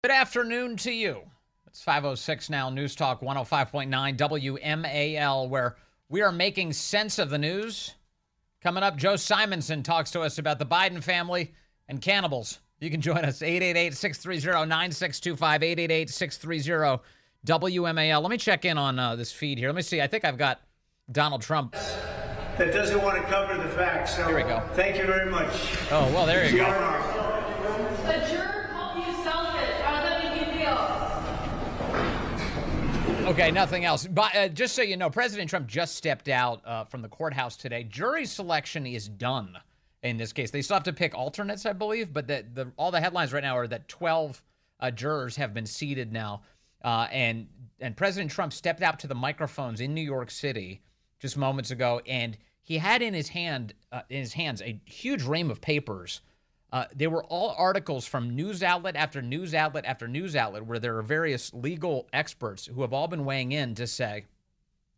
Good afternoon to you. It's 5:06 now, News Talk 105.9 WMAL, where we are making sense of the news. Coming up, Joe Simonson talks to us about the Biden family and cannibals. You can join us, 888-630-9625, 888-630-WMAL. Let me check in on this feed here. Let me see. I think I've got Donald Trump. That doesn't want to cover the facts. So here we go. Thank you very much. Oh, well, there you go. The juror called you selfish. How does that make you feel? Okay, nothing else. But just so you know, President Trump just stepped out from the courthouse today. Jury selection is done in this case. They still have to pick alternates, I believe, but all the headlines right now are that 12 jurors have been seated now. And President Trump stepped out to the microphones in New York City just moments ago, and he had in his hands a huge ream of papers. They were all articles from news outlet after news outlet after news outlet, where there are various legal experts who have all been weighing in to say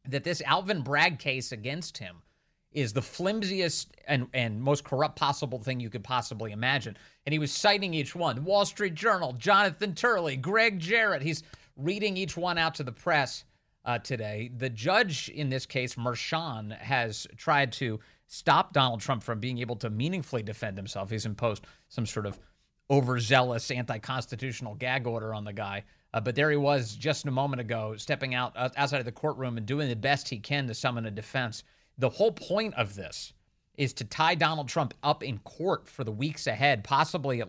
that this Alvin Bragg case against him is the flimsiest and most corrupt possible thing you could possibly imagine. And he was citing each one: Wall Street Journal, Jonathan Turley, Greg Jarrett. He's reading each one out to the press today. The judge in this case, Merchan, has tried to stop Donald Trump from being able to meaningfully defend himself. He's imposed some sort of overzealous anti-constitutional gag order on the guy. But there he was just a moment ago, stepping out outside of the courtroom and doing the best he can to summon a defense. The whole point of this is to tie Donald Trump up in court for the weeks ahead, possibly,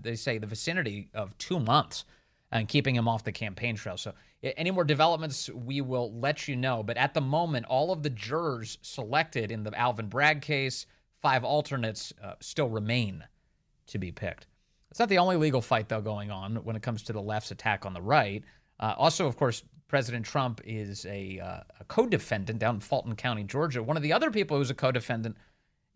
they say, the vicinity of 2 months, and keeping him off the campaign trail. So any more developments, we will let you know. But at the moment, all of the jurors selected in the Alvin Bragg case, 5 alternates, still remain to be picked. It's not the only legal fight, though, going on when it comes to the left's attack on the right. Also, of course, President Trump is a co-defendant down in Fulton County, Georgia. One of the other people who's a co-defendant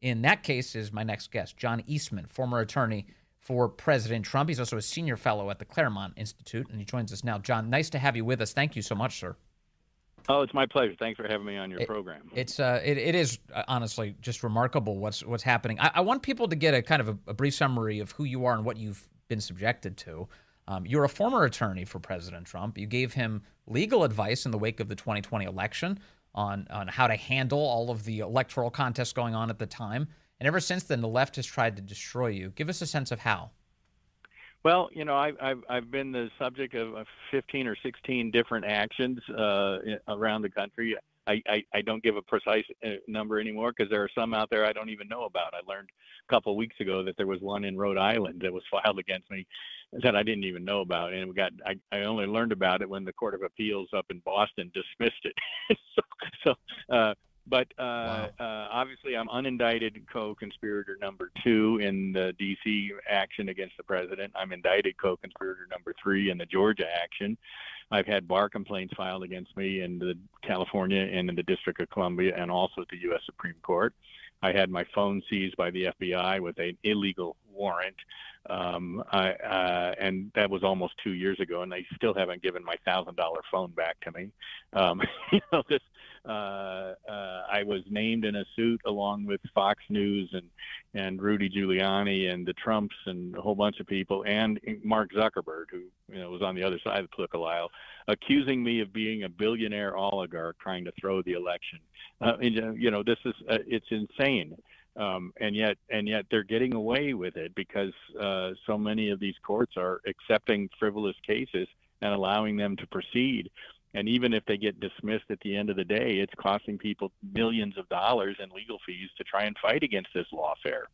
in that case is my next guest, John Eastman, former attorney for President Trump. He's also a senior fellow at the Claremont Institute, and he joins us now. John, nice to have you with us. Thank you so much, sir. Oh, it's my pleasure. Thanks for having me on your program. It is honestly just remarkable what's happening. I want people to get a kind of a brief summary of who you are and what you've been subjected to. You're a former attorney for President Trump. You gave him legal advice in the wake of the 2020 election on how to handle all of the electoral contests going on at the time. And ever since then, the left has tried to destroy you. Give us a sense of how. Well, you know, I've been the subject of 15 or 16 different actions around the country. I don't give a precise number anymore because there are some out there I don't even know about. I learned a couple of weeks ago that there was one in Rhode Island that was filed against me that I didn't even know about, and I only learned about it when the Court of Appeals up in Boston dismissed it. But obviously, I'm unindicted co-conspirator number 2 in the D.C. action against the president. I'm indicted co-conspirator number 3 in the Georgia action. I've had bar complaints filed against me in the California and in the District of Columbia and also at the U.S. Supreme Court. I had my phone seized by the FBI with an illegal warrant, and that was almost 2 years ago, and they still haven't given my $1,000 phone back to me. I was named in a suit along with Fox News and Rudy Giuliani and the Trumps and a whole bunch of people, and Mark Zuckerberg, who was on the other side of the political aisle, accusing me of being a billionaire oligarch trying to throw the election. This is it's insane. And yet they're getting away with it because so many of these courts are accepting frivolous cases and allowing them to proceed. And even if they get dismissed at the end of the day, it's costing people millions of dollars in legal fees to try and fight against this lawfare.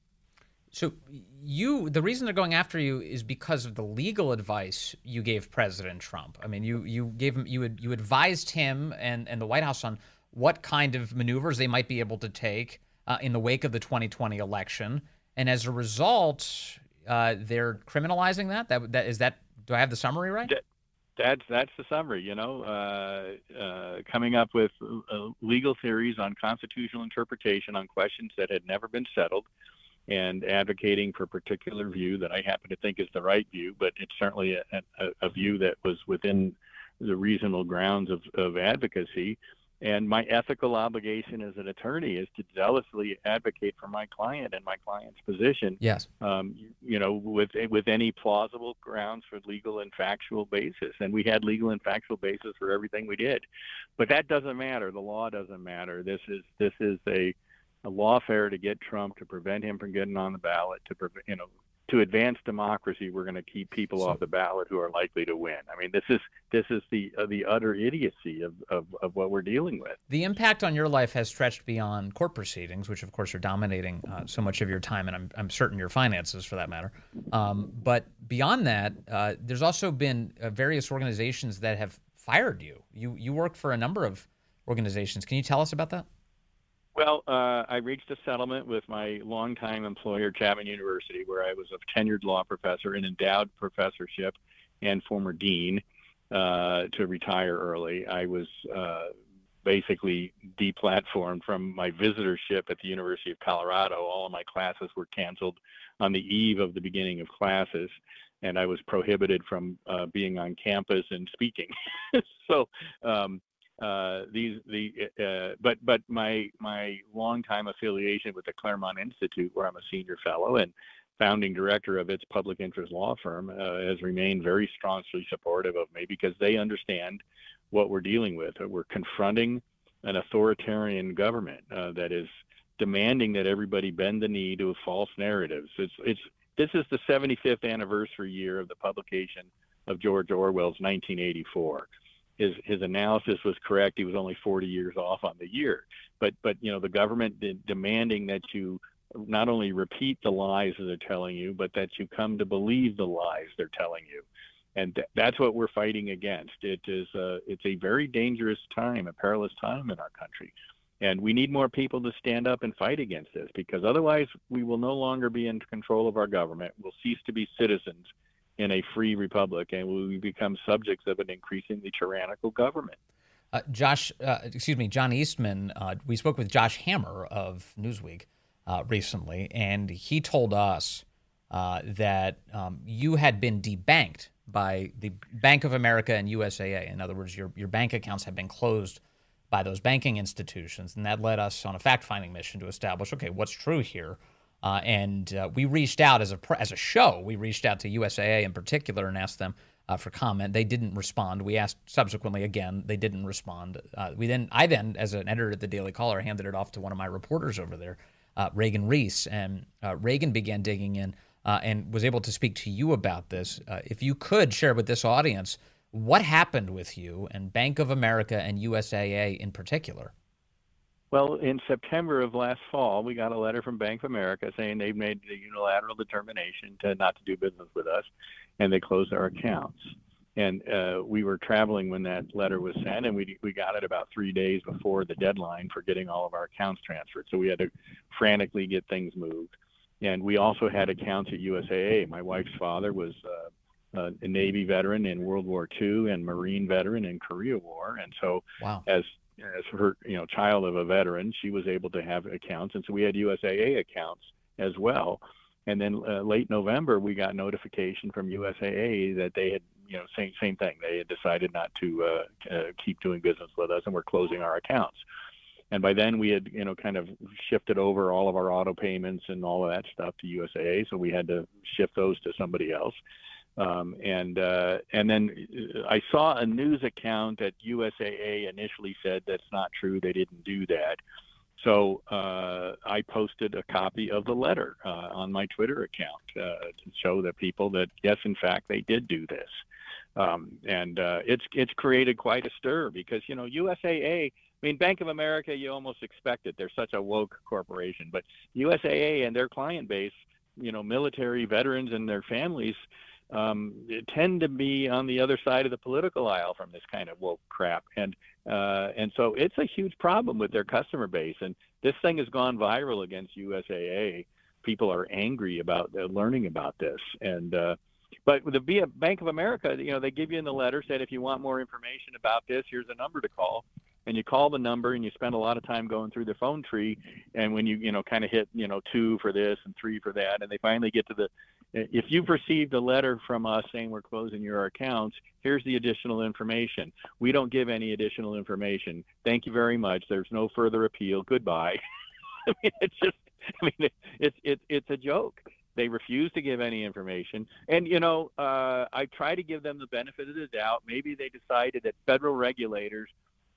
So the reason they're going after you is because of the legal advice you gave President Trump. I mean, you advised him and the White House on what kind of maneuvers they might be able to take in the wake of the 2020 election, and as a result, they're criminalizing that. Do I have the summary right? That's the summary. Coming up with legal theories on constitutional interpretation on questions that had never been settled, and advocating for a particular view that I happen to think is the right view, but it's certainly a view that was within the reasonable grounds of advocacy. And my ethical obligation as an attorney is to zealously advocate for my client and my client's position. Yes. With any plausible grounds for legal and factual basis. And we had legal and factual basis for everything we did. But that doesn't matter. The law doesn't matter. This is a lawfare to get Trump, to prevent him from getting on the ballot, to advance democracy. We're going to keep people off the ballot who are likely to win. I mean, this is the utter idiocy of what we're dealing with. The impact on your life has stretched beyond court proceedings, which of course are dominating so much of your time, and I'm certain your finances for that matter. But beyond that, there's also been various organizations that have fired you. You work for a number of organizations. Can you tell us about that? Well, I reached a settlement with my longtime employer, Chapman University, where I was a tenured law professor, an endowed professorship, and former dean, to retire early. I was basically deplatformed from my visitorship at the University of Colorado. All of my classes were canceled on the eve of the beginning of classes, and I was prohibited from being on campus and speaking. So. But my longtime affiliation with the Claremont Institute, where I'm a senior fellow and founding director of its public interest law firm, has remained very staunchly supportive of me because they understand what we're dealing with. We're confronting an authoritarian government that is demanding that everybody bend the knee to false narratives. This is the 75th anniversary year of the publication of George Orwell's 1984. His analysis was correct. He was only 40 years off on the year. But the government demanding that you not only repeat the lies that they're telling you, but that you come to believe the lies they're telling you. And that's what we're fighting against. It's a very dangerous time, a perilous time in our country. And we need more people to stand up and fight against this, because otherwise we will no longer be in control of our government. We'll cease to be citizens in a free republic, and we become subjects of an increasingly tyrannical government. John Eastman, we spoke with Josh Hammer of Newsweek recently, and he told us that you had been debanked by the Bank of America and USAA. In other words, your bank accounts have been closed by those banking institutions, and that led us on a fact-finding mission to establish, okay, what's true here? And we reached out as a show. We reached out to USAA in particular and asked them for comment. They didn't respond. We asked subsequently again. They didn't respond. I then, as an editor at the Daily Caller, handed it off to one of my reporters over there, Reagan Reese, and Reagan began digging in and was able to speak to you about this. If you could share with this audience what happened with you and Bank of America and USAA in particular. Well, in September of last fall, we got a letter from Bank of America saying they've made the unilateral determination not to do business with us, and they closed our accounts. And we were traveling when that letter was sent, and we got it about 3 days before the deadline for getting all of our accounts transferred. So we had to frantically get things moved. And we also had accounts at USAA. My wife's father was a Navy veteran in World War II and Marine veteran in Korea War. And so as her child of a veteran, she was able to have accounts. And so we had USAA accounts as well. And then late November, we got notification from USAA that they had, same thing. They had decided not to keep doing business with us, and we're closing our accounts. And by then we had, kind of shifted over all of our auto payments and all of that stuff to USAA. So we had to shift those to somebody else. And then I saw a news account that USAA initially said that's not true. They didn't do that. So I posted a copy of the letter on my Twitter account to show the people that, yes, in fact, they did do this. And it's created quite a stir because, USAA, Bank of America, you almost expect it. They're such a woke corporation. But USAA and their client base, military veterans and their families, tend to be on the other side of the political aisle from this kind of woke crap. And so it's a huge problem with their customer base. And this thing has gone viral against USAA. People are angry about learning about this. And but with the Bank of America, they give you in the letter, said if you want more information about this, here's a number to call. and you call the number and you spend a lot of time going through the phone tree. And when you kind of hit, 2 for this and 3 for that, and they finally get to if you've received a letter from us saying we're closing your accounts, here's the additional information. We don't give any additional information. Thank you very much. There's no further appeal. Goodbye. It's a joke. They refuse to give any information. And, I try to give them the benefit of the doubt. Maybe they decided that federal regulators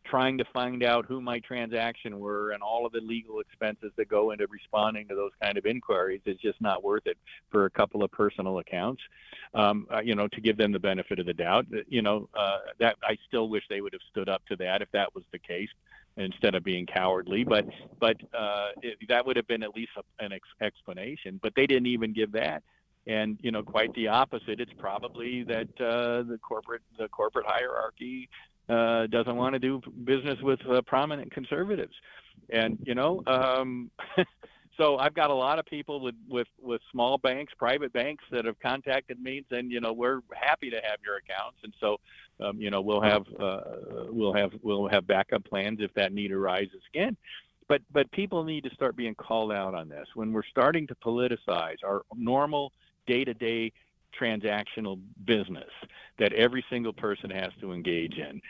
trying to find out who my transaction were and all of the legal expenses that go into responding to those kind of inquiries is just not worth it for a couple of personal accounts. To give them the benefit of the doubt, that I still wish they would have stood up to that if that was the case, instead of being cowardly. But that would have been at least an explanation. But they didn't even give that. And quite the opposite. It's probably that the corporate hierarchy doesn't want to do business with prominent conservatives, and so I've got a lot of people with small banks, private banks, that have contacted me saying, we're happy to have your accounts, and so we'll have backup plans if that need arises again. But people need to start being called out on this. When we're starting to politicize our normal day-to-day transactional business that every single person has to engage in,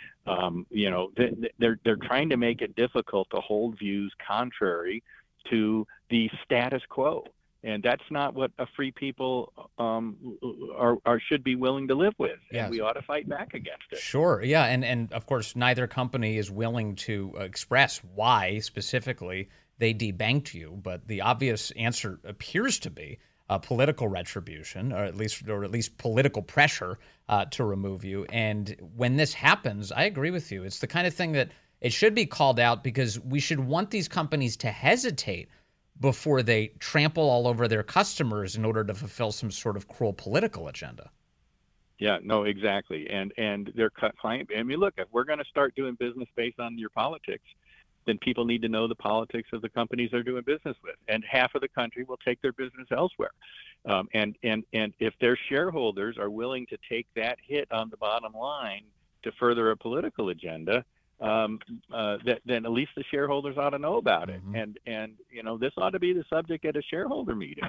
they're trying to make it difficult to hold views contrary to the status quo, and that's not what a free people should be willing to live with. Yes. And we ought to fight back against it. Sure, yeah, and of course neither company is willing to express why specifically they debanked you, but the obvious answer appears to be political retribution, or at least political pressure to remove you. And when this happens, I agree with you. It's the kind of thing that it should be called out, because we should want these companies to hesitate before they trample all over their customers in order to fulfill some sort of cruel political agenda. Yeah, no, exactly. And their client, look, if we're going to start doing business based on your politics, then people need to know the politics of the companies they're doing business with. And half of the country will take their business elsewhere. And if their shareholders are willing to take that hit on the bottom line to further a political agenda, then at least the shareholders ought to know about it. Mm-hmm. And this ought to be the subject at a shareholder meeting.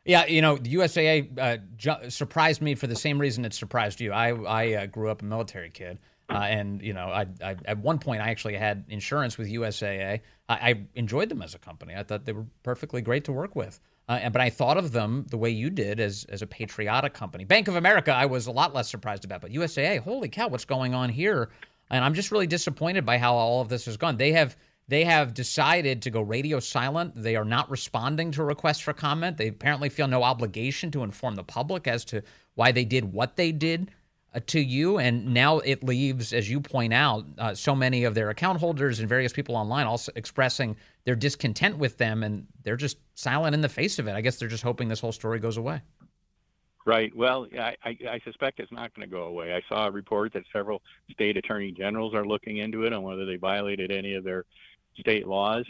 Yeah, the USAA surprised me for the same reason it surprised you. I grew up a military kid. And I at one point I actually had insurance with USAA. I enjoyed them as a company. I thought they were perfectly great to work with. But I thought of them the way you did, as a patriotic company. Bank of America, I was a lot less surprised about. But USAA, holy cow, what's going on here? And I'm just really disappointed by how all of this has gone. They have decided to go radio silent. They are not responding to requests for comment. They apparently feel no obligation to inform the public as to why they did what they did to you. And now it leaves, as you point out, so many of their account holders and various people online also expressing their discontent with them, and they're just silent in the face of it. I guess they're just hoping this whole story goes away. Right. Well, I suspect it's not going to go away. I saw a report that several state attorney generals are looking into it on whether they violated any of their state laws.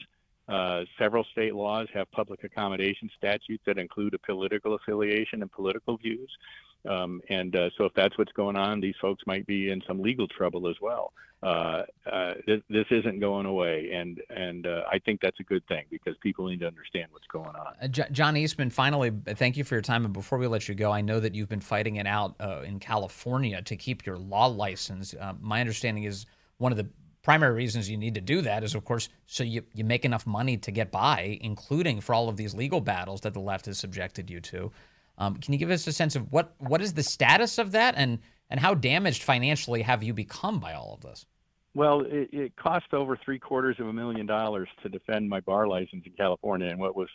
Several state laws have public accommodation statutes that include a political affiliation and political views. So if that's what's going on, these folks might be in some legal trouble as well. This isn't going away, and I think that's a good thing, because people need to understand what's going on. John Eastman, finally, thank you for your time. And before we let you go, I know that you've been fighting it out in California to keep your law license. My understanding is one of the primary reasons you need to do that is, of course, so you make enough money to get by, including for all of these legal battles that the left has subjected you to. Can you give us a sense of what is the status of that, and how damaged financially have you become by all of this? Well, it cost over $750,000 to defend my bar license in California, and what was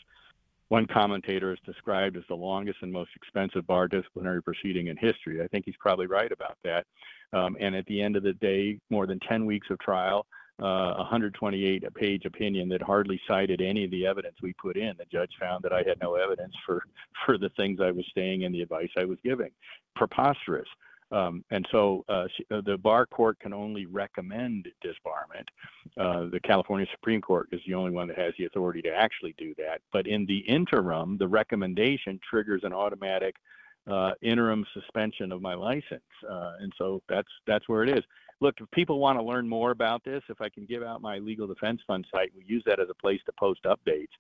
one commentator has described as the longest and most expensive bar disciplinary proceeding in history. I think he's probably right about that. And at the end of the day, more than 10 weeks of trial, 128-page opinion that hardly cited any of the evidence we put in. The judge found that I had no evidence for the things I was saying and the advice I was giving. Preposterous. And so the bar court can only recommend disbarment. The California Supreme Court is the only one that has the authority to actually do that. But in the interim, the recommendation triggers an automatic interim suspension of my license. And so that's where it is. Look, if people want to learn more about this, if I can give out my legal defense fund site, we use that as a place to post updates.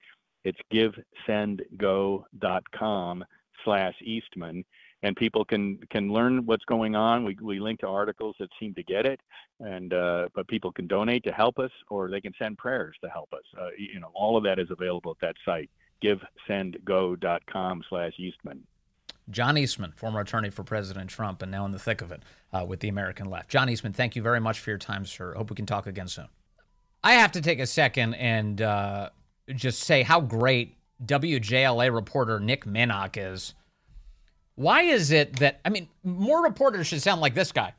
It's givesendgo.com/Eastman, and people can learn what's going on. We link to articles that seem to get it, and but people can donate to help us, or they can send prayers to help us. All of that is available at that site, givesendgo.com/Eastman. John Eastman, former attorney for President Trump, and now in the thick of it with the American left. John Eastman, thank you very much for your time, sir. Hope we can talk again soon. I have to take a second and just say how great WJLA reporter Nick Minock is. Why is it that, more reporters should sound like this guy?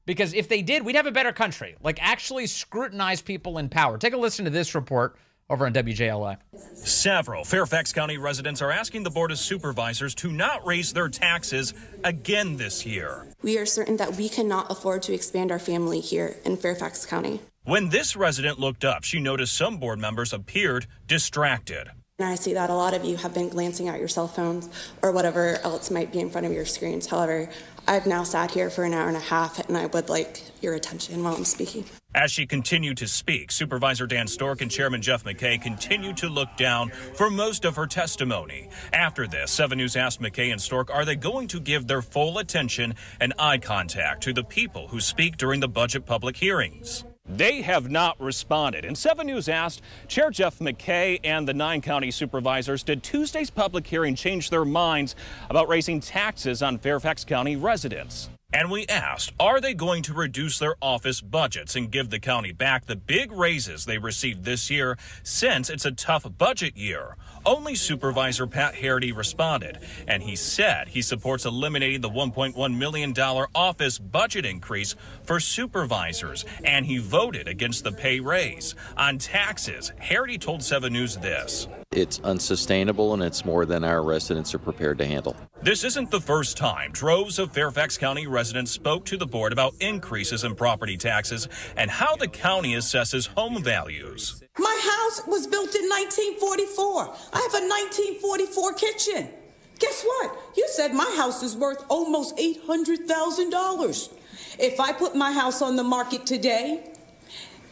Because if they did, we'd have a better country. Like, actually scrutinize people in power. Take a listen to this report over on WJLA. Several Fairfax County residents are asking the Board of Supervisors to not raise their taxes again this year. We are certain that we cannot afford to expand our family here in Fairfax County. When this resident looked up, she noticed some board members appeared distracted. And I see that a lot of you have been glancing at your cell phones or whatever else might be in front of your screens. However, I've now sat here for an hour and a half, and I would like your attention while I'm speaking. As she continued to speak, Supervisor Dan Stork and Chairman Jeff McKay continued to look down for most of her testimony. After this, 7 News asked McKay and Stork, are they going to give their full attention and eye contact to the people who speak during the budget public hearings? They have not responded. And 7 News asked Chair Jeff McKay and the 9 county supervisors, did Tuesday's public hearing change their minds about raising taxes on Fairfax County residents? And we asked, are they going to reduce their office budgets and give the county back the big raises they received this year since it's a tough budget year? Only Supervisor Pat Harity responded, and he said he supports eliminating the $1.1 million office budget increase for supervisors, and he voted against the pay raise. On taxes, Harity told 7 News this. It's unsustainable, and it's more than our residents are prepared to handle. This isn't the first time droves of Fairfax County residents spoke to the board about increases in property taxes and how the county assesses home values. My house was built in 1944. I have a 1944 kitchen. Guess what? You said my house is worth almost $800,000. If I put my house on the market today,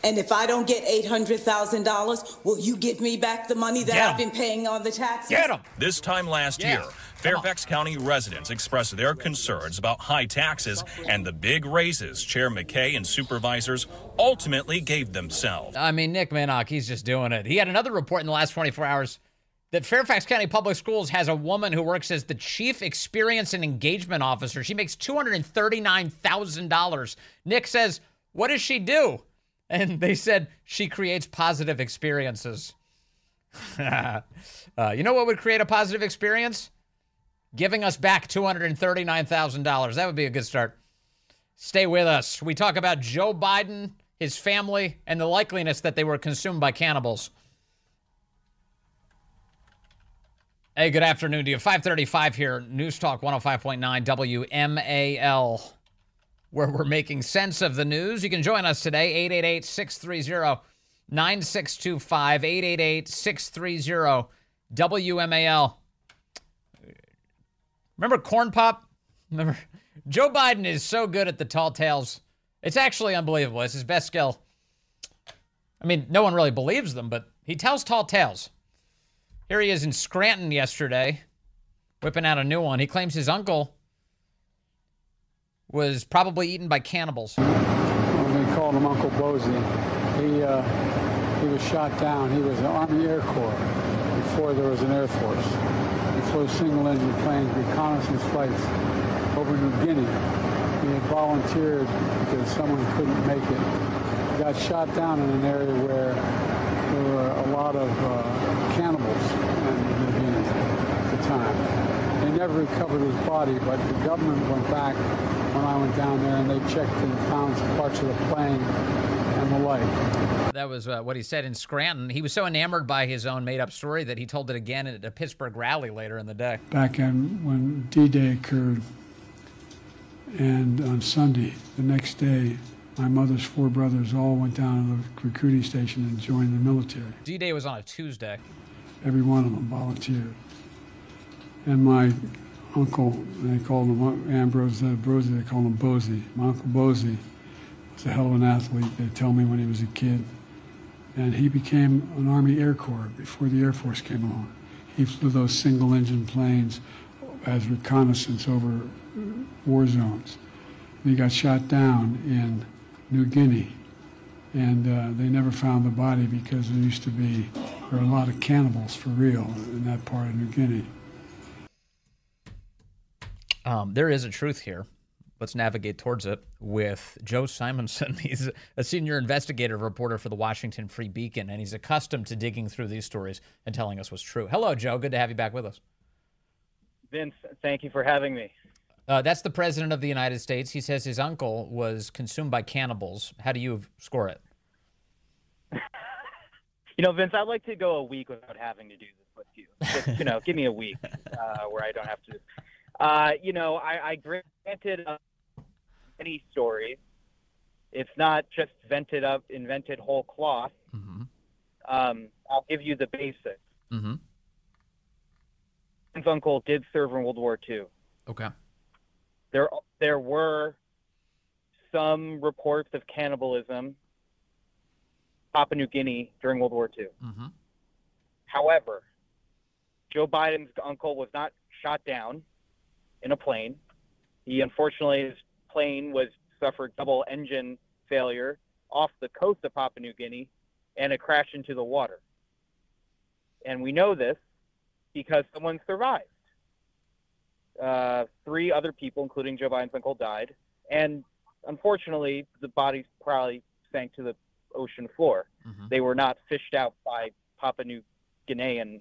and if I don't get $800,000, will you give me back the money that I've been paying on the taxes? Get 'em. This time last year, Fairfax County residents expressed their concerns about high taxes and the big raises Chair McKay and supervisors ultimately gave themselves. Nick Minock, he's just doing it. He had another report in the last 24 hours that Fairfax County Public Schools has a woman who works as the Chief Experience and Engagement Officer. She makes $239,000. Nick says, what does she do? And they said she creates positive experiences. You know what would create a positive experience? Giving us back $239,000. That would be a good start. Stay with us. We talk about Joe Biden, his family, and the likeliness that they were consumed by cannibals. Hey, good afternoon to you. 5:35 here, News Talk 105.9 WMAL, where we're making sense of the news. You can join us today, 888-630-9625, 888-630-WMAL. Remember Corn Pop? Remember? Joe Biden is so good at the tall tales. It's actually unbelievable. It's his best skill. No one really believes them, but he tells tall tales. Here he is in Scranton yesterday, whipping out a new one. He claims his uncle was probably eaten by cannibals. We called him Uncle Bozy. He was shot down. He was in the Army Air Corps before there was an Air Force. He flew single-engine planes, reconnaissance flights over New Guinea. He had volunteered because someone couldn't make it. He got shot down in an area where there were a lot of cannibals in New Guinea at the time. They never recovered his body, but the government went back when I went down there, and they checked and found some parts of the plane and the like. That was what he said in Scranton. He was so enamored by his own made-up story that he told it again at a Pittsburgh rally later in the day. Back when D-Day occurred, and on Sunday, the next day, my mother's 4 brothers all went down to the recruiting station and joined the military. D-Day was on a Tuesday. Every one of them volunteered. And my uncle, they called him Ambrose Brosey, they called him Bosey. My Uncle Bosey was a hell of an athlete, they tell me, when he was a kid. And he became an Army Air Corps before the Air Force came along. He flew those single-engine planes as reconnaissance over war zones. And he got shot down in New Guinea. And they never found the body because there were a lot of cannibals for real in that part of New Guinea. There is a truth here. Let's navigate towards it with Joe Simonson. He's a senior investigative reporter for the Washington Free Beacon, and he's accustomed to digging through these stories and telling us what's true. Hello, Joe. Good to have you back with us. Vince, thank you for having me. That's the president of the United States. He says his uncle was consumed by cannibals. How do you score it? Vince, I'd like to go a week without having to do this with you. Just, give me a week where I don't have to. I granted many stories. It's not just invented whole cloth. Mm-hmm. I'll give you the basics. Mm-hmm. His uncle did serve in World War II. Okay. There were some reports of cannibalism Papua New Guinea during World War II. Mm-hmm. However, Joe Biden's uncle was not shot down in a plane. Unfortunately, his plane suffered double engine failure off the coast of Papua New Guinea, and it crashed into the water. And we know this because someone survived. 3 other people, including Joe Biden's uncle, died. And unfortunately, the bodies probably sank to the ocean floor. Mm-hmm. They were not fished out by Papua New Guinean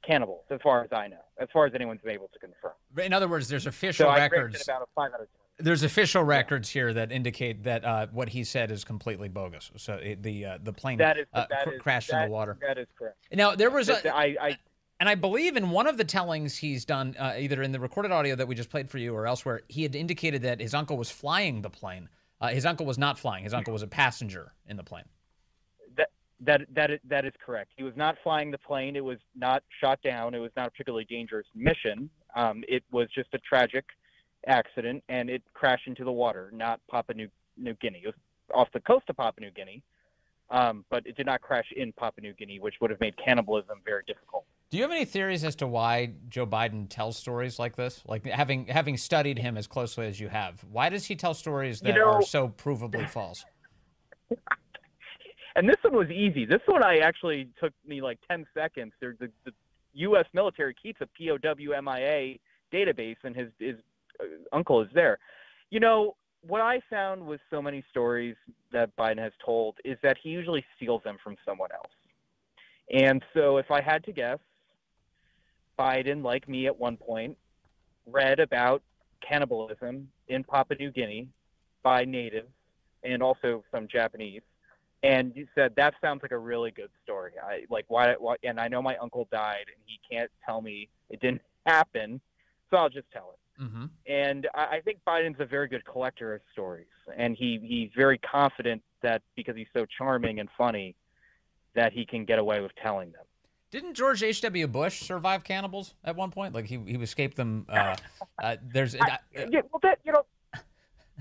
cannibals, as far as I know, as far as anyone's been able to confirm. In other words, there's official records. About a 5 out of 10. There's official records here that indicate that what he said is completely bogus. So the plane crashed in the water. That is correct. Now there was and I believe in one of the tellings he's done, either in the recorded audio that we just played for you or elsewhere, he had indicated that his uncle was flying the plane. His uncle was not flying. His uncle was a passenger in the plane. That is correct. He was not flying the plane. It was not shot down. It was not a particularly dangerous mission. It was just a tragic accident, and it crashed into the water, not Papua New Guinea. It was off the coast of Papua New Guinea, but it did not crash in Papua New Guinea, which would have made cannibalism very difficult. Do you have any theories as to why Joe Biden tells stories like this? Like having studied him as closely as you have, why does he tell stories that are so provably false? And this one was easy. This one actually took me like 10 seconds. The U.S. military keeps a POW MIA database, and his uncle is there. What I found with so many stories that Biden has told is that he usually steals them from someone else. And so if I had to guess, Biden, like me at one point, read about cannibalism in Papua New Guinea by natives and also some Japanese. And you said, that sounds like a really good story. Why? And I know my uncle died, and he can't tell me it didn't happen, so I'll just tell it. Mm-hmm. And I think Biden's a very good collector of stories, and he's very confident that because he's so charming and funny, that he can get away with telling them. Didn't George H.W. Bush survive cannibals at one point? Like he escaped them.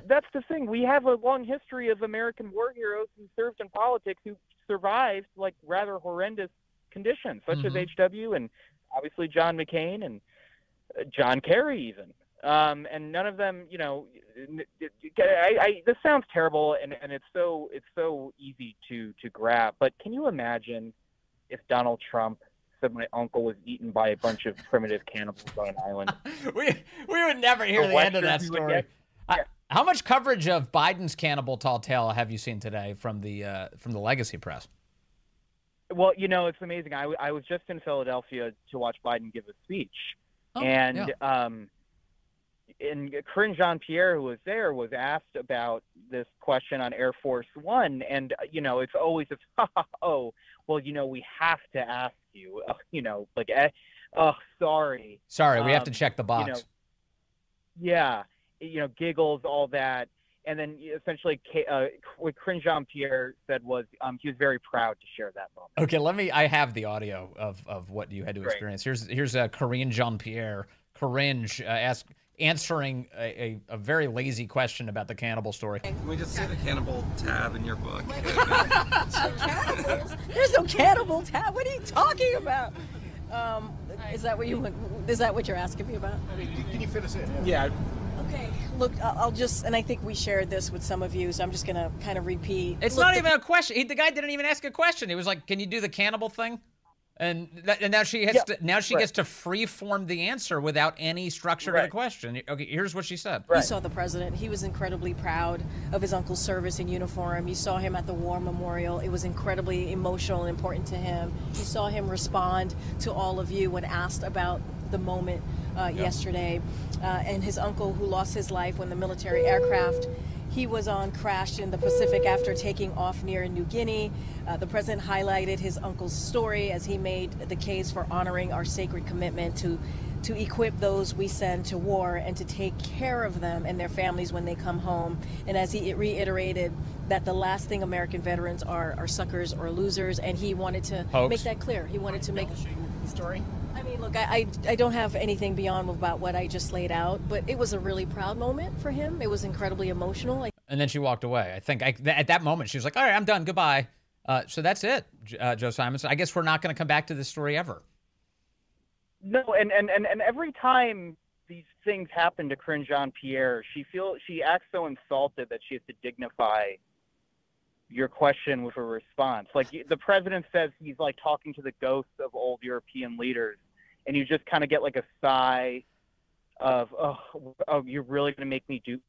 That's the thing. We have a long history of American war heroes who served in politics who survived like rather horrendous conditions, such as H.W. and obviously John McCain and John Kerry even. And none of them, this sounds terrible, and it's so easy to grab. But can you imagine if Donald Trump said my uncle was eaten by a bunch of primitive cannibals on an island? we would never hear the end of that story. How much coverage of Biden's cannibal tall tale have you seen today from the legacy press? Well, it's amazing. I was just in Philadelphia to watch Biden give a speech, and Corinne Jean-Pierre, who was there, was asked about this question on Air Force One, and it's always we have to ask you, sorry. Sorry, we have to check the box. Giggles, all that. And then essentially what Corinne Jean-Pierre said was he was very proud to share that moment. Okay, I have the audio of what you had to experience. Here's Corinne Jean-Pierre cringe answering a very lazy question about the cannibal story. Can we just see the cannibal tab in your book? Cannibals? There's no cannibal tab. What are you talking about? Is that what you're asking me about? Can you fit us in? Yeah. Okay, look, I'll just, and I think we shared this with some of you, so I'm just going to kind of repeat. It's not even a question. The guy didn't even ask a question. He was like, can you do the cannibal thing? And now she has gets to free-form the answer without any structure to the question. Okay, here's what she said. You saw the president. He was incredibly proud of his uncle's service in uniform. You saw him at the War Memorial. It was incredibly emotional and important to him. You saw him respond to all of you when asked about the moment yesterday. And his uncle, who lost his life when the military aircraft he was on crashed in the Pacific after taking off near New Guinea. The president highlighted his uncle's story as he made the case for honoring our sacred commitment to equip those we send to war and to take care of them and their families when they come home. And as he reiterated that the last thing American veterans are suckers or losers, and he wanted to make that clear. He wanted to make the story. I mean, look, I don't have anything beyond about what I just laid out, but it was a really proud moment for him. It was incredibly emotional. And then she walked away. I think at that moment she was like, all right, I'm done. Goodbye. So that's it, Joe Simonson. I guess we're not going to come back to this story ever. No, and every time these things happen to Corinne Jean-Pierre, she acts so insulted that she has to dignify your question with a response. Like the president says he's like talking to the ghosts of old European leaders, and you just kind of get like a sigh of, oh, you're really going to make me do.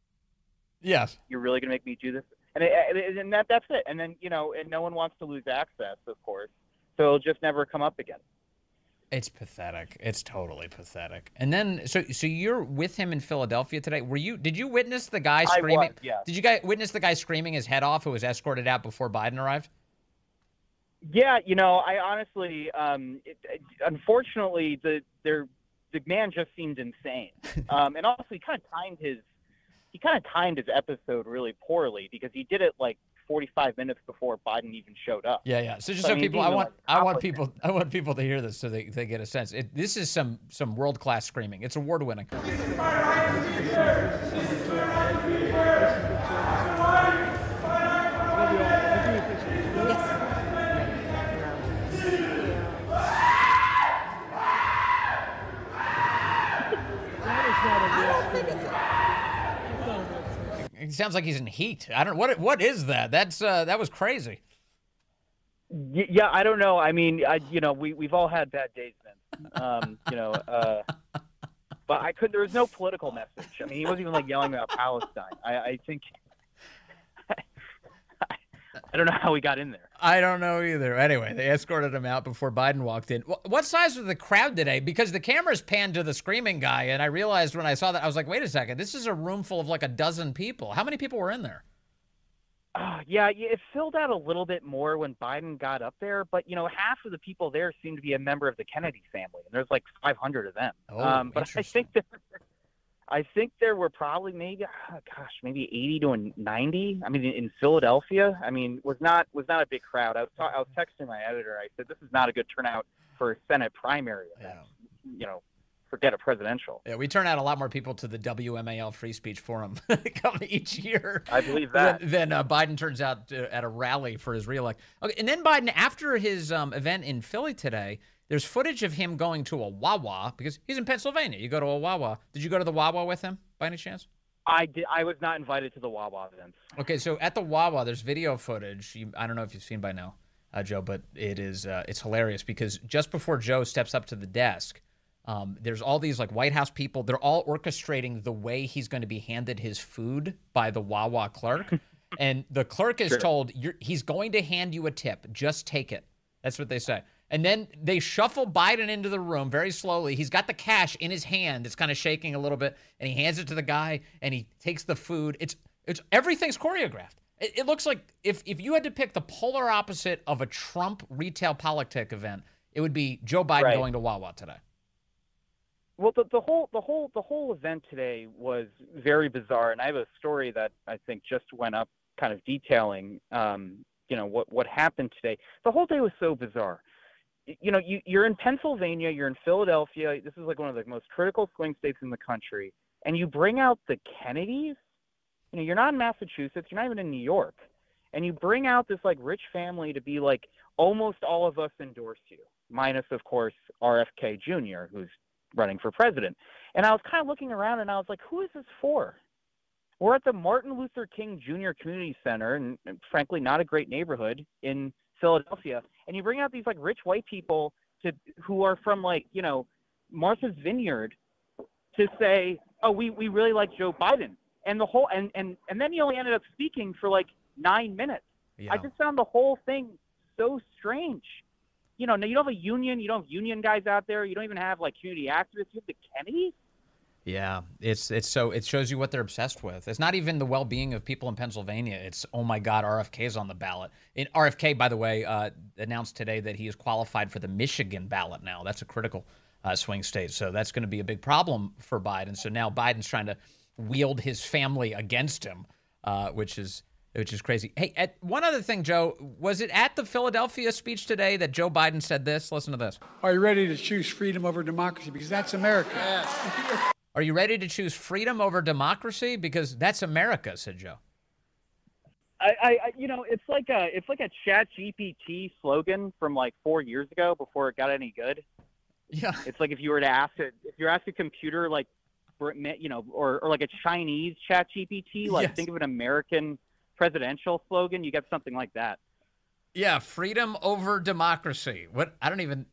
Yes. You're really going to make me do this, and that's it. And then and no one wants to lose access, of course, so it'll just never come up again. It's pathetic. It's totally pathetic. And then, so you're with him in Philadelphia today. Did you witness the guy screaming? I was, yeah. Did you guys witness the guy screaming his head off who was escorted out before Biden arrived? Yeah, I honestly, unfortunately, the man just seemed insane. And also he kind of timed his episode really poorly because he did it like 45 minutes before Biden even showed up. Yeah. So just so people, I want people to hear this so they get a sense. This is some world-class screaming. It's award-winning. It sounds like he's in heat. I don't. What is that? That was crazy. Yeah, I don't know. I mean, we've all had bad days, then. But there was no political message. I mean, he wasn't even like yelling about Palestine. I think. I don't know how he got in there. I don't know either. Anyway, they escorted him out before Biden walked in. What size was the crowd today? Because the cameras panned to the screaming guy, and I realized when I saw that, I was like, wait a second, this is a room full of like a dozen people. How many people were in there? Yeah, it filled out a little bit more when Biden got up there, but half of the people there seemed to be a member of the Kennedy family, and there's like 500 of them. But I think there were probably maybe 80 to 90. I mean, in Philadelphia, I mean, was not a big crowd. I was texting my editor. I said, this is not a good turnout for a Senate primary event. Yeah. Forget a presidential. Yeah, we turn out a lot more people to the WMAL Free Speech Forum come each year. I believe that. Then Biden turns out at a rally for his reelect. Okay, and then Biden, after his event in Philly today, there's footage of him going to a Wawa because he's in Pennsylvania. You go to a Wawa. Did you go to the Wawa with him by any chance? I did. I was not invited to the Wawa events. Okay, so at the Wawa, there's video footage. I don't know if you've seen by now, Joe, but it's hilarious because just before Joe steps up to the desk, there's all these like White House people. They're all orchestrating the way he's going to be handed his food by the Wawa clerk. And the clerk is told, he's going to hand you a tip. Just take it. That's what they say. And then they shuffle Biden into the room very slowly. He's got the cash in his hand. It's kind of shaking a little bit. And he hands it to the guy, and he takes the food. It's everything's choreographed. It looks like if you had to pick the polar opposite of a Trump retail politic event, it would be Joe Biden going to Wawa today. Well, the whole event today was very bizarre, and I have a story that I think just went up, kind of detailing, what happened today. The whole day was so bizarre. you're in Pennsylvania, you're in Philadelphia. This is like one of the most critical swing states in the country. And you bring out the Kennedys. You're not in Massachusetts. You're not even in New York. And you bring out this like rich family to be like, almost all of us endorse you, minus, of course, RFK Jr., who's running for president. And I was kind of looking around and I was like, who is this for? We're at the Martin Luther King Jr. Community Center, and frankly, not a great neighborhood in Philadelphia. And you bring out these like rich white people who are from like, Martha's Vineyard to say, oh, we really like Joe Biden. And the whole, and then he only ended up speaking for like 9 minutes. Yeah. I just found the whole thing so strange. You don't have a union. You don't have union guys out there. You don't even have like community activists. You have the Kennedys. Yeah, it shows you what they're obsessed with. It's not even the well-being of people in Pennsylvania. It's, oh my God, RFK's on the ballot. RFK, by the way, announced today that he is qualified for the Michigan ballot now. That's a critical swing state. So that's going to be a big problem for Biden. So now Biden's trying to wield his family against him, which is crazy. Hey, one other thing, Joe, was it at the Philadelphia speech today that Joe Biden said this? Listen to this. Are you ready to choose freedom over democracy? Because that's America. Yes. Are you ready to choose freedom over democracy? Because that's America, said Joe. It's like a ChatGPT slogan from like 4 years ago before it got any good. Yeah. It's like if you ask a computer like, or like a Chinese ChatGPT, like think of an American presidential slogan, you get something like that. Yeah, freedom over democracy. What? I don't even.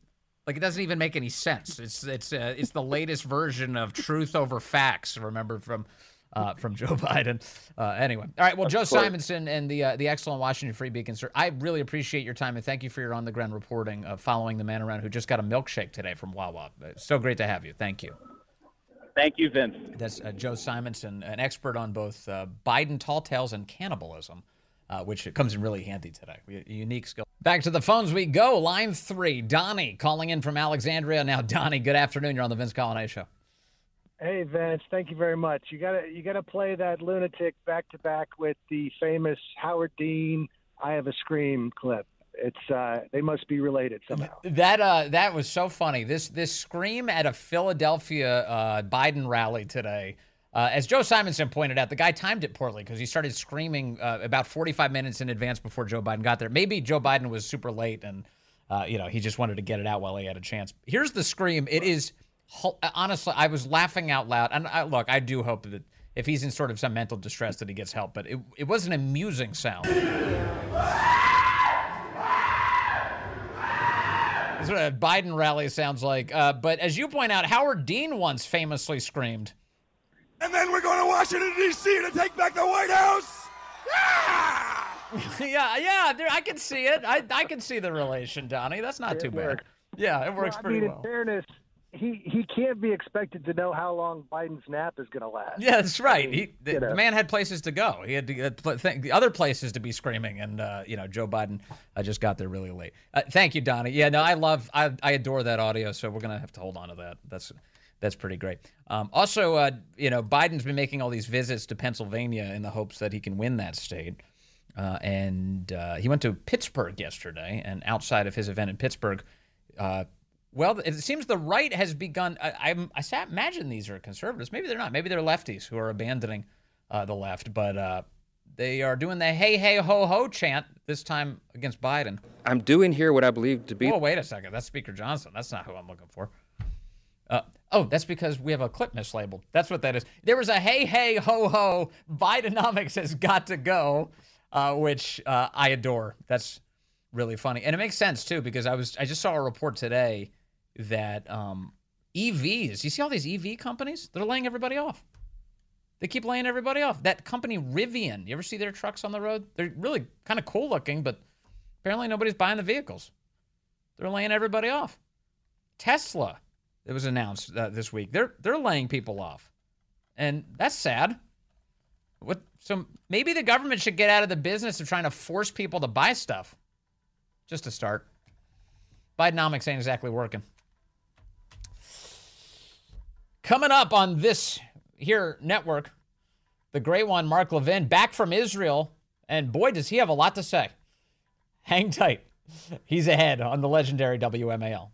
Like, it doesn't even make any sense. It's the latest version of truth over facts. Remember from Joe Biden. Anyway, all right. Well, Joe Simonson and the excellent Washington Free Beacon, sir. I really appreciate your time and thank you for your on the ground reporting, following the man around who just got a milkshake today from Wawa. So great to have you. Thank you. Thank you, Vince. That's Joe Simonson, an expert on both Biden tall tales and cannibalism. Which comes in really handy today. A unique skill. Back to the phones we go. Line 3, Donnie calling in from Alexandria. Now, Donnie, good afternoon. You're on the Vince Colonnade Show. Hey, Vince. Thank you very much. You gotta play that lunatic back to back with the famous Howard Dean "I Have a Scream" clip. It's they must be related somehow. That was so funny. This scream at a Philadelphia Biden rally today. As Joe Simonson pointed out, the guy timed it poorly because he started screaming about 45 minutes in advance before Joe Biden got there. Maybe Joe Biden was super late and, he just wanted to get it out while he had a chance. Here's the scream. It is, honestly, I was laughing out loud. And I do hope that if he's in sort of some mental distress that he gets help, but it was an amusing sound. That's what a Biden rally sounds like. But as you point out, Howard Dean once famously screamed, "And then we're going to Washington, D.C. to take back the White House." Yeah, I can see it. I can see the relation, Donnie. That's not too bad. Yeah, it works pretty well. In fairness, he can't be expected to know how long Biden's nap is going to last. Yeah, that's right. The man had places to go. He had the other places to be screaming, and Joe Biden just got there really late. Thank you, Donnie. Yeah, no, I adore that audio, so we're gonna have to hold on to that. That's pretty great. Also, Biden's been making all these visits to Pennsylvania in the hopes that he can win that state. And he went to Pittsburgh yesterday, and outside of his event in Pittsburgh, it seems the right has begun. I imagine these are conservatives. Maybe they're not. Maybe they're lefties who are abandoning the left. But they are doing the hey, hey, ho, ho chant, this time against Biden. I'm doing here what I believe to be... Oh, wait a second. That's Speaker Johnson. That's not who I'm looking for. That's because we have a clip mislabeled. That's what that is. There was a hey, hey, ho, ho, Bidenomics has got to go, which I adore. That's really funny. And it makes sense, too, because I just saw a report today that EVs, you see all these EV companies? They're laying everybody off. They keep laying everybody off. That company, Rivian, you ever see their trucks on the road? They're really kind of cool looking, but apparently nobody's buying the vehicles. They're laying everybody off. Tesla, it was announced this week. They're laying people off. And that's sad. So maybe the government should get out of the business of trying to force people to buy stuff. Just to start. Bidenomics ain't exactly working. Coming up on this here network, the great one, Mark Levin, back from Israel. And boy, does he have a lot to say. Hang tight. He's ahead on the legendary WMAL.